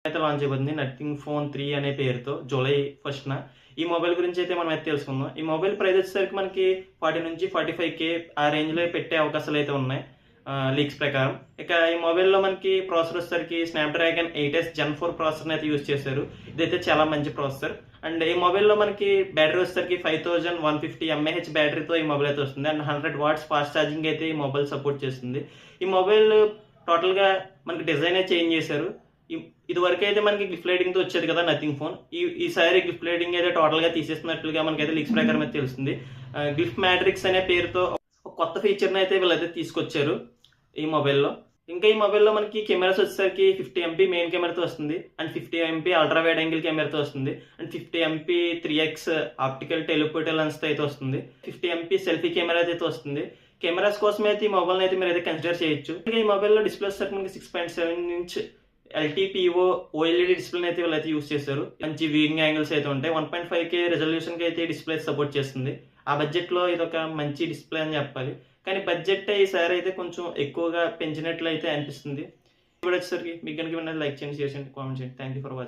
అయితే లాంచ్ అయిపోతుంది nothing phone 3 అనే పేరుతో జూలై 1న. ఈ మొబైల్ గురించి అయితే మనం అయితే తెలుసుకుందాం. ఈ మొబైల్ ప్రైస్ వచ్చేసరికి మనకి 40 నుంచి 45K ఆ రేంజ్లో పెట్టే అవకాశాలు అయితే ఉన్నాయి లీక్స్ ప్రకారం. ఇక ఈ మొబైల్లో మనకి ప్రాసెసర్ వచ్చేసరికి స్నాప్డ్రాగన్ 8s Gen 4 ప్రాసెసర్ని అయితే యూజ్ చేశారు. ఇదైతే చాలా మంచి ప్రాసెసర్. అండ్ ఈ మొబైల్లో మనకి బ్యాటరీ వచ్చేసరికి 5150 mAh బ్యాటరీతో ఈ మొబైల్ అయితే వస్తుంది. అండ్ 100 watts ఫాస్ట్ ఛార్జింగ్ అయితే ఈ మొబైల్ సపోర్ట్ చేస్తుంది. ఈ మొబైల్ టోటల్గా మనకి డిజైనే చేంజ్ చేశారు. ఇదివరకు అయితే మనకి గిఫ్ట్ రైడింగ్తో వచ్చేది కదా నథింగ్ ఫోన్. ఈసారి గిఫ్ట్ రైడింగ్ అయితే టోటల్గా తీసేస్తున్నట్లుగా మనకైతే లీక్స్ ప్రకారం అయితే తెలుస్తుంది. గిఫ్ట్ మ్యాట్రిక్స్ అనే పేరుతో ఒక కొత్త ఫీచర్ని అయితే వీళ్ళైతే తీసుకొచ్చారు ఈ మొబైల్లో. ఇంకా ఈ మొబైల్లో మనకి కెమెరాస్ వచ్చేసరికి 50 MP మెయిన్ కెమెరాతో వస్తుంది. And 50 MP ultra wide angle కెమెరాతో వస్తుంది. అండ్ 50 MP 3x ఆప్టికల్ టెలిపోటల్ లెన్స్తో అయితే వస్తుంది. 50 MP సెల్ఫీ కెమెరా అయితే వస్తుంది. కెమెరాస్ కోసం అయితే ఈ మొబైల్ని అయితే మీరు అయితే కన్సిడర్ చేయొచ్చు. ఇంకా ఈ మొబైల్లో డిస్ప్లే వచ్చేసరికి మనకి 6.7 inch LTPO OLED డిస్ప్లేని అయితే వీళ్ళైతే యూస్ చేశారు. మంచి వ్యూయింగ్ యాంగిల్స్ అయితే ఉంటాయి. 1.5K రెజల్యూషన్కి అయితే డిస్ప్లే సపోర్ట్ చేస్తుంది. ఆ బడ్జెట్లో ఇది ఒక మంచి డిస్ప్లే అని చెప్పాలి. కానీ బడ్జెట్ ఈసారి అయితే కొంచెం ఎక్కువగా పెంచినట్లు అయితే అనిపిస్తుంది. ఇప్పుడు వచ్చేసరికి మీకు కనుక లైక్ చేయండి, షేర్ చేయండి, కామెంట్ చేయండి. Thank you for watching.